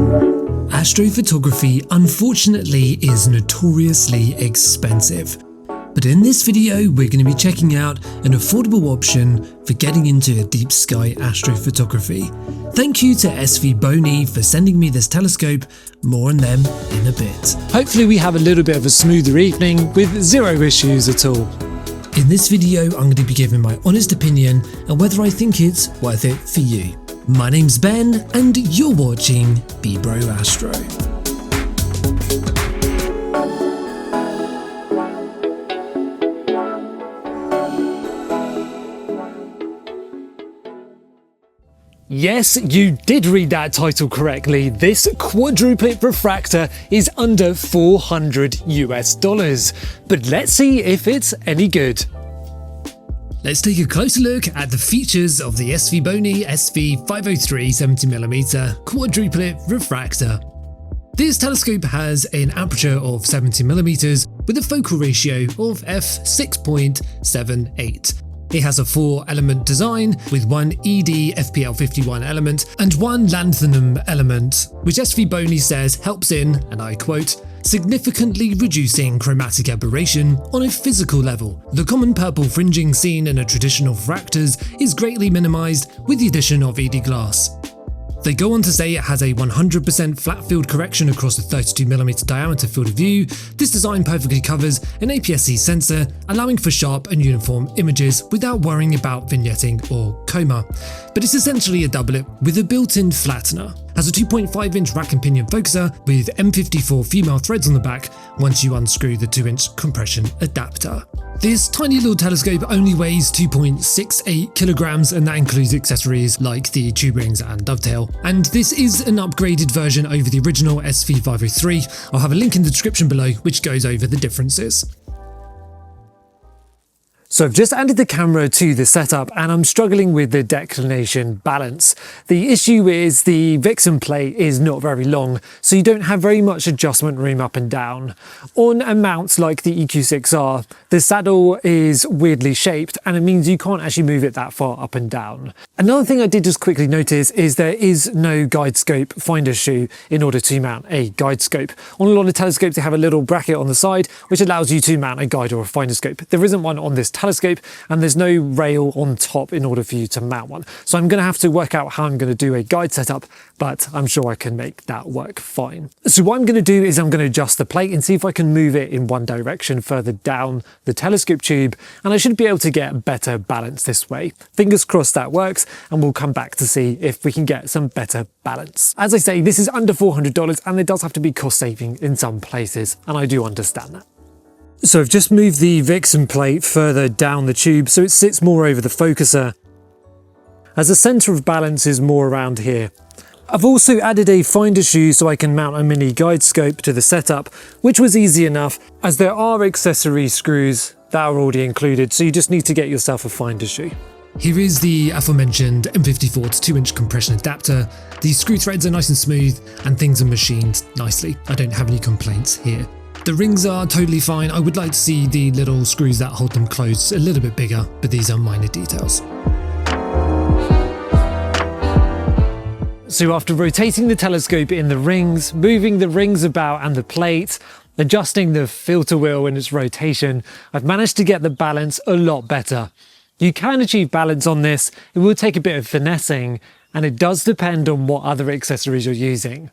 Astrophotography unfortunately is notoriously expensive, but in this video we're going to be checking out an affordable option for getting into deep sky astrophotography. Thank you to SVBONY for sending me this telescope, more on them in a bit. Hopefully we have a little bit of a smoother evening with zero issues at all. In this video I'm going to be giving my honest opinion and whether I think it's worth it for you. My name's Ben and you're watching BBro Astro. Yes, you did read that title correctly. This quadruplet refractor is under $400 US, but let's see if it's any good. Let's take a closer look at the features of the SVBONY SV503 70mm quadruplet refractor. This telescope has an aperture of 70mm with a focal ratio of f6.78. It has a 4-element design with one ED FPL51 element and one lanthanum element, which SVBONY says helps in, and I quote, significantly reducing chromatic aberration on a physical level. The common purple fringing seen in a traditional refractors is greatly minimized with the addition of ED glass. They go on to say it has a 100% flat field correction across a 32mm diameter field of view. This design perfectly covers an APS-C sensor, allowing for sharp and uniform images without worrying about vignetting or coma. But it's essentially a doublet with a built-in flattener. Has a 2.5-inch rack and pinion focuser with M54 female threads on the back once you unscrew the 2-inch compression adapter. This tiny little telescope only weighs 2.68 kilograms, and that includes accessories like the tube rings and dovetail. And this is an upgraded version over the original SV503. I'll have a link in the description below which goes over the differences. So I've just added the camera to the setup and I'm struggling with the declination balance. The issue is the Vixen plate is not very long, so you don't have very much adjustment room up and down. On a mount like the EQ6R, the saddle is weirdly shaped and it means you can't actually move it that far up and down. Another thing I did just quickly notice is there is no guide scope finder shoe in order to mount a guide scope. On a lot of telescopes they have a little bracket on the side which allows you to mount a guide or a finder scope. There isn't one on this telescope and there's no rail on top in order for you to mount one. So I'm going to have to work out how I'm going to do a guide setup, but I'm sure I can make that work fine. So what I'm going to do is I'm going to adjust the plate and see if I can move it in one direction further down the telescope tube, and I should be able to get better balance this way. Fingers crossed that works, and we'll come back to see if we can get some better balance. As I say, this is under $400 and it does have to be cost saving in some places, and I do understand that. So I've just moved the Vixen plate further down the tube so it sits more over the focuser, as the centre of balance is more around here. I've also added a finder shoe so I can mount a mini guide scope to the setup, which was easy enough as there are accessory screws that are already included, so you just need to get yourself a finder shoe. Here is the aforementioned M54 to 2-inch compression adapter. The screw threads are nice and smooth and things are machined nicely. I don't have any complaints here. The rings are totally fine. I would like to see the little screws that hold them closed a little bit bigger, but these are minor details. So after rotating the telescope in the rings, moving the rings about and the plate, adjusting the filter wheel in its rotation, I've managed to get the balance a lot better. You can achieve balance on this, it will take a bit of finessing, and it does depend on what other accessories you're using.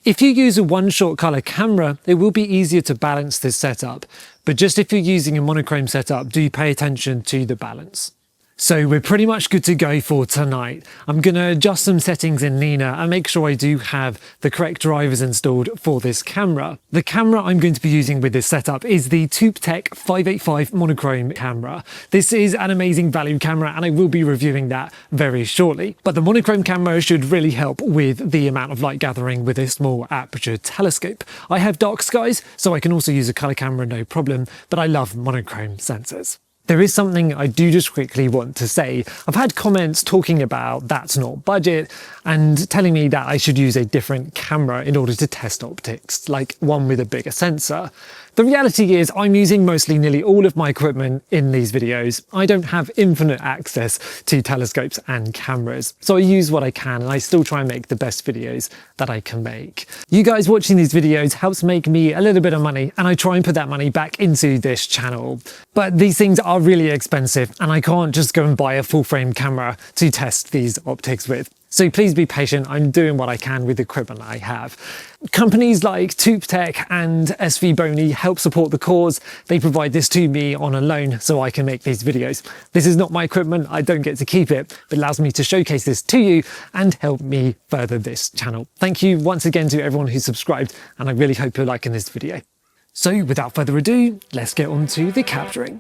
If you use a one-shot color camera, it will be easier to balance this setup, but just if you're using a monochrome setup, do pay attention to the balance. So we're pretty much good to go for tonight. I'm going to adjust some settings in Nina and make sure I do have the correct drivers installed for this camera. The camera I'm going to be using with this setup is the TubeTech 585 monochrome camera. This is an amazing value camera and I will be reviewing that very shortly. But the monochrome camera should really help with the amount of light gathering with a small aperture telescope. I have dark skies, so I can also use a color camera no problem, but I love monochrome sensors. There is something I do just quickly want to say. I've had comments talking about that's not budget and telling me that I should use a different camera in order to test optics, like one with a bigger sensor. The reality is I'm using nearly all of my equipment in these videos. I don't have infinite access to telescopes and cameras, so I use what I can and I still try and make the best videos that I can make. You guys watching these videos helps make me a little bit of money, and I try and put that money back into this channel. But these things are really expensive and I can't just go and buy a full frame camera to test these optics with. So please be patient, I'm doing what I can with the equipment I have. Companies like NEWT and SVBONY help support the cause. They provide this to me on a loan so I can make these videos. This is not my equipment, I don't get to keep it, but it allows me to showcase this to you and help me further this channel. Thank you once again to everyone who's subscribed, and I really hope you're liking this video. So without further ado, let's get on to the capturing.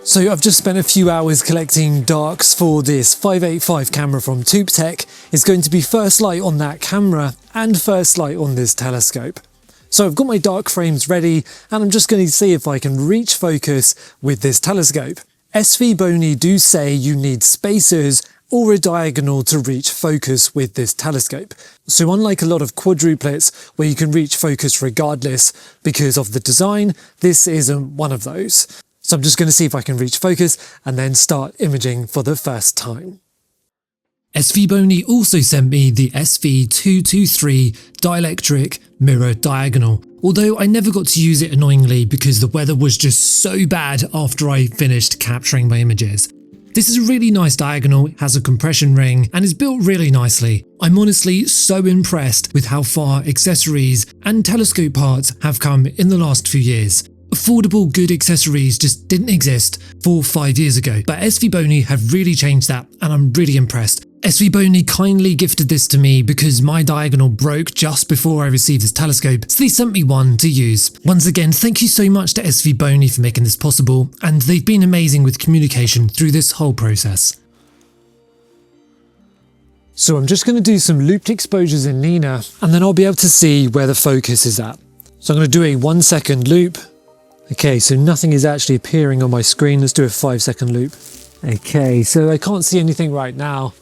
So I've just spent a few hours collecting darks for this 585 camera from NEWT. It's going to be first light on that camera and first light on this telescope. So I've got my dark frames ready and I'm just going to see if I can reach focus with this telescope. SVBONY do say you need spacers or a diagonal to reach focus with this telescope. So unlike a lot of quadruplets where you can reach focus regardless because of the design, this isn't one of those. So I'm just going to see if I can reach focus and then start imaging for the first time. SVBONY also sent me the SV223 dielectric mirror diagonal, although I never got to use it annoyingly because the weather was just so bad after I finished capturing my images. This is a really nice diagonal, it has a compression ring and is built really nicely. I'm honestly so impressed with how far accessories and telescope parts have come in the last few years. Affordable good accessories just didn't exist 4 or 5 years ago, but SVBONY have really changed that and I'm really impressed. SVBONY kindly gifted this to me because my diagonal broke just before I received this telescope, so they sent me one to use. Once again, thank you so much to SVBONY for making this possible, and they've been amazing with communication through this whole process. So I'm just going to do some looped exposures in Nina and then I'll be able to see where the focus is at. So I'm going to do a 1 second loop. Okay, so nothing is actually appearing on my screen. Let's do a 5 second loop. Okay, so I can't see anything right now.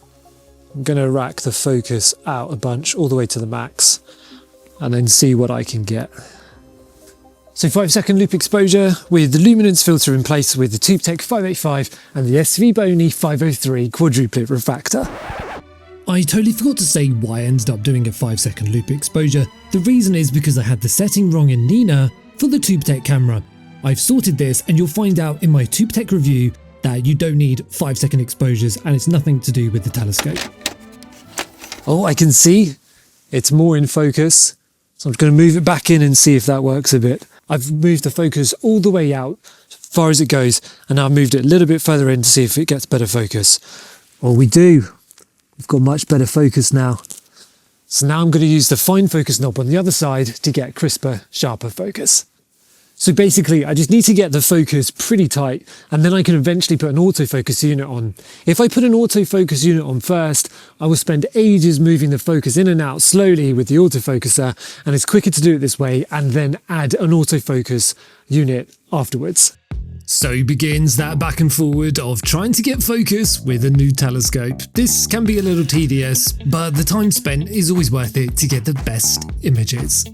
I'm going to rack the focus out a bunch all the way to the max and then see what I can get. So 5 second loop exposure with the luminance filter in place with the NEWT 585 and the SVBONY 503 quadruplet refractor. I totally forgot to say why I ended up doing a 5 second loop exposure. The reason is because I had the setting wrong in Nina for the NEWT camera. I've sorted this and you'll find out in my NEWT review that you don't need 5 second exposures and it's nothing to do with the telescope. Oh, I can see it's more in focus. So I'm just going to move it back in and see if that works a bit. I've moved the focus all the way out as far as it goes and now I've moved it a little bit further in to see if it gets better focus. Well, we do. We've got much better focus now. So now I'm going to use the fine focus knob on the other side to get crisper, sharper focus. So basically, I just need to get the focus pretty tight and then I can eventually put an autofocus unit on. If I put an autofocus unit on first, I will spend ages moving the focus in and out slowly with the autofocuser, and it's quicker to do it this way and then add an autofocus unit afterwards. So begins that back and forward of trying to get focus with a new telescope. This can be a little tedious, but the time spent is always worth it to get the best images.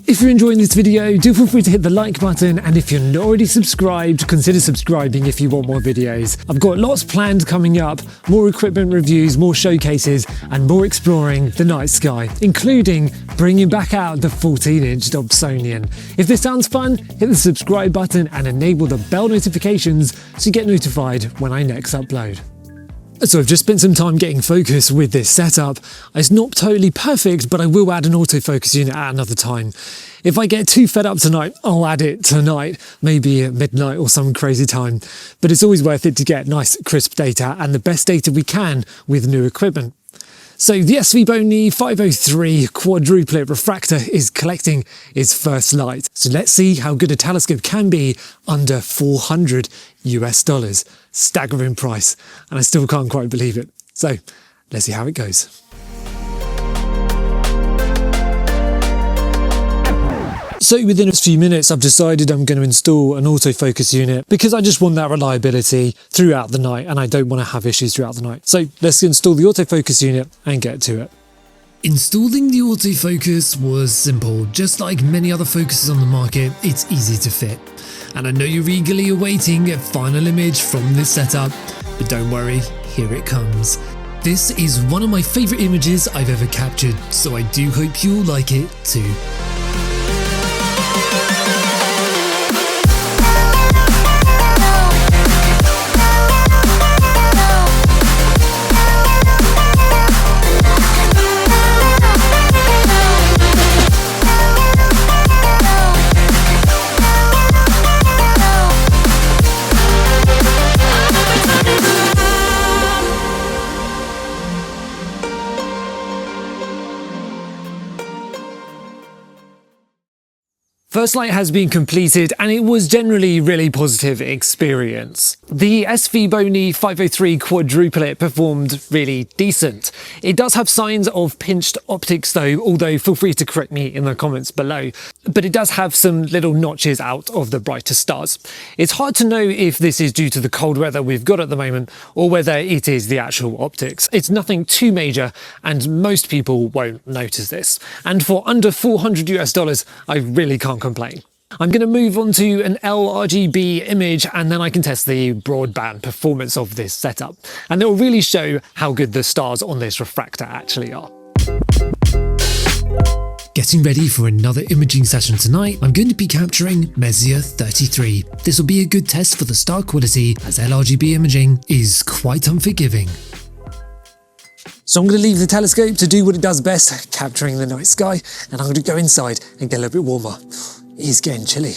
If you're enjoying this video, do feel free to hit the like button, and if you're not already subscribed, consider subscribing if you want more videos. I've got lots planned coming up, more equipment reviews, more showcases, and more exploring the night sky, including bringing back out the 14-inch Dobsonian. If this sounds fun, hit the subscribe button and enable the bell notifications so you get notified when I next upload. So I've just spent some time getting focus with this setup. It's not totally perfect, but I will add an autofocus unit at another time. If I get too fed up tonight, I'll add it tonight, maybe at midnight or some crazy time. But it's always worth it to get nice crisp data and the best data we can with new equipment. So the SVBONY 503 quadruplet refractor is collecting its first light. So let's see how good a telescope can be under $400 US. Staggering price, and I still can't quite believe it. So let's see how it goes. So within a few minutes, I've decided I'm going to install an autofocus unit because I just want that reliability throughout the night and I don't want to have issues throughout the night. So let's install the autofocus unit and get to it. Installing the autofocus was simple. Just like many other focuses on the market, it's easy to fit. And I know you're eagerly awaiting a final image from this setup, but don't worry, here it comes. This is one of my favourite images I've ever captured, so I do hope you'll like it too. First light has been completed and it was generally really positive experience. The SVBONY 503 quadruplet performed really decent. It does have signs of pinched optics though, although feel free to correct me in the comments below. But it does have some little notches out of the brighter stars. It's hard to know if this is due to the cold weather we've got at the moment or whether it is the actual optics. It's nothing too major and most people won't notice this. And for under $400 US, I really can't complain. I'm going to move on to an LRGB image and then I can test the broadband performance of this setup. And it will really show how good the stars on this refractor actually are. Getting ready for another imaging session tonight, I'm going to be capturing Messier 33. This will be a good test for the star quality as LRGB imaging is quite unforgiving. So I'm going to leave the telescope to do what it does best, capturing the night sky, and I'm going to go inside and get a little bit warmer. It's getting chilly.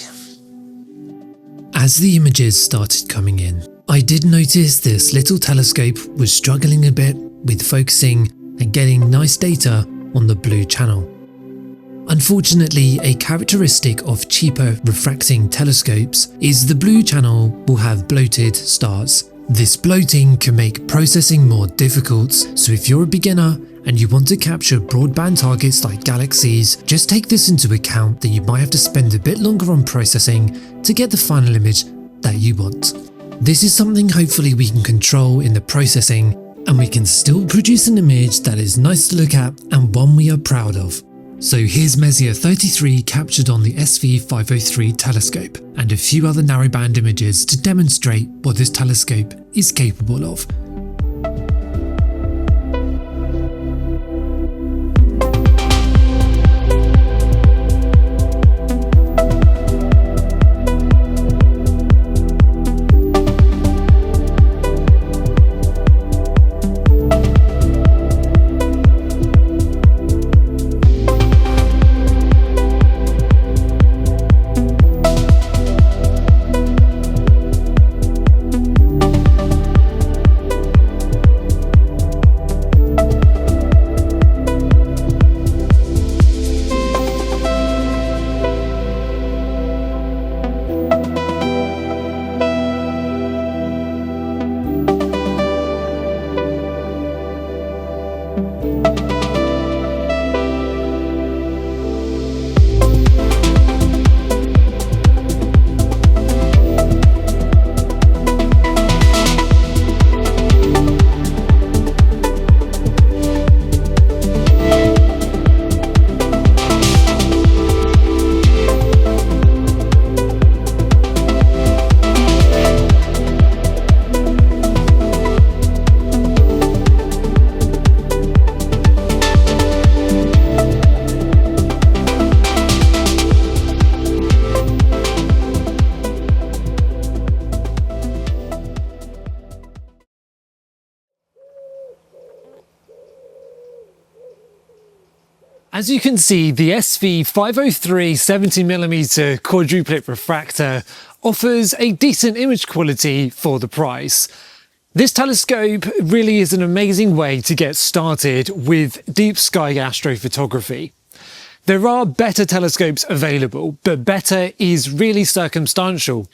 As the images started coming in, I did notice this little telescope was struggling a bit with focusing and getting nice data on the blue channel. Unfortunately, a characteristic of cheaper refracting telescopes is the blue channel will have bloated stars. This bloating can make processing more difficult, so if you're a beginner and you want to capture broadband targets like galaxies, just take this into account that you might have to spend a bit longer on processing to get the final image that you want. This is something hopefully we can control in the processing, and we can still produce an image that is nice to look at and one we are proud of. So here's Messier 33 captured on the SV503 telescope, and a few other narrowband images to demonstrate what this telescope is capable of. As you can see, the SV503 70mm quadruplet refractor offers a decent image quality for the price. This telescope really is an amazing way to get started with deep sky astrophotography. There are better telescopes available, but better is really circumstantial.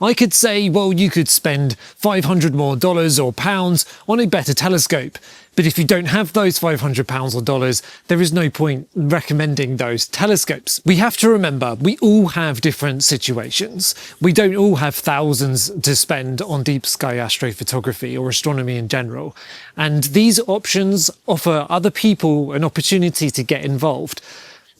I could say, well, you could spend $500 more or pounds on a better telescope. But if you don't have those £500 or dollars, there is no point recommending those telescopes. We have to remember, we all have different situations. We don't all have thousands to spend on deep sky astrophotography or astronomy in general. And these options offer other people an opportunity to get involved.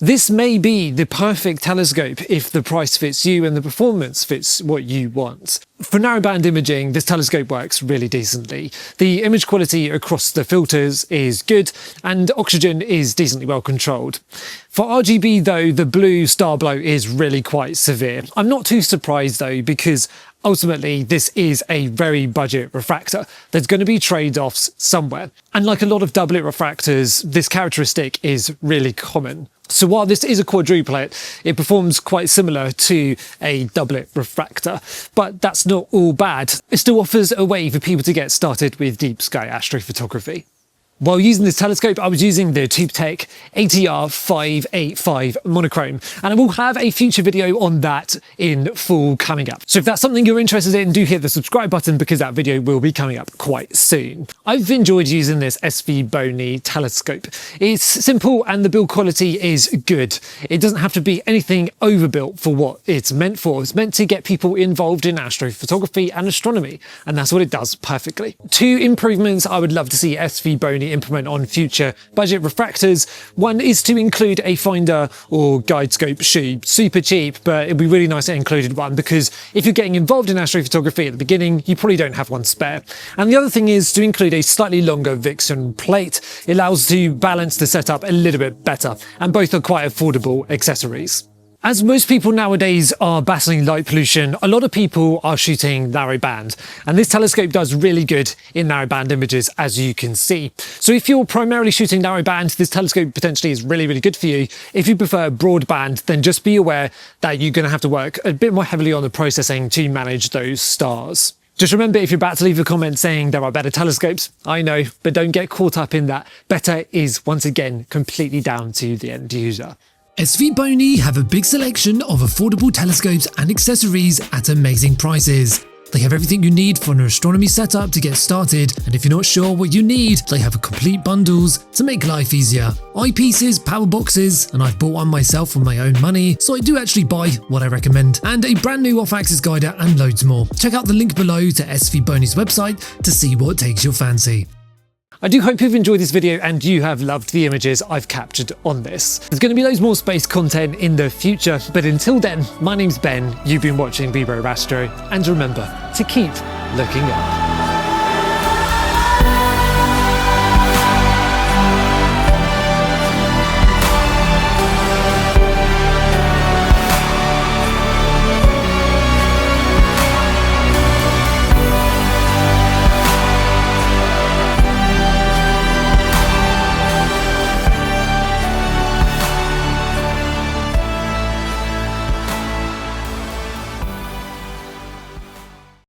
This may be the perfect telescope if the price fits you and the performance fits what you want. For narrowband imaging, this telescope works really decently. The image quality across the filters is good and oxygen is decently well controlled. For RGB though, the blue star blow is really quite severe. I'm not too surprised though, because ultimately, this is a very budget refractor. There's going to be trade-offs somewhere. And like a lot of doublet refractors, this characteristic is really common. So while this is a quadruplet, it performs quite similar to a doublet refractor, but that's not all bad. It still offers a way for people to get started with deep sky astrophotography. While using this telescope, I was using the TubeTech ATR585 monochrome, and I will have a future video on that in full coming up. So if that's something you're interested in, do hit the subscribe button because that video will be coming up quite soon. I've enjoyed using this SVBONY telescope. It's simple and the build quality is good. It doesn't have to be anything overbuilt for what it's meant for. It's meant to get people involved in astrophotography and astronomy, and that's what it does perfectly. Two improvements I would love to see SVBONY implement on future budget refractors. One is to include a finder or guide scope shoe. Super cheap, but it'd be really nice to include one because if you're getting involved in astrophotography at the beginning, you probably don't have one spare. And the other thing is to include a slightly longer Vixen plate. It allows to balance the setup a little bit better, and both are quite affordable accessories. As most people nowadays are battling light pollution, a lot of people are shooting narrowband, and this telescope does really good in narrowband images, as you can see. So if you're primarily shooting narrowband, this telescope potentially is really, really good for you. If you prefer broadband, then just be aware that you're going to have to work a bit more heavily on the processing to manage those stars. Just remember, if you're about to leave a comment saying there are better telescopes, I know, but don't get caught up in that. Better is, once again, completely down to the end user. SVBONY have a big selection of affordable telescopes and accessories at amazing prices. They have everything you need for an astronomy setup to get started, and if you're not sure what you need, they have complete bundles to make life easier. Eyepieces, power boxes, and I've bought one myself with my own money, so I do actually buy what I recommend, and a brand new off-axis guider and loads more. Check out the link below to SVBONY's website to see what takes your fancy. I do hope you've enjoyed this video and you have loved the images I've captured on this. There's going to be loads more space content in the future, but until then, my name's Ben, you've been watching SVBONY Astro, and remember to keep looking up.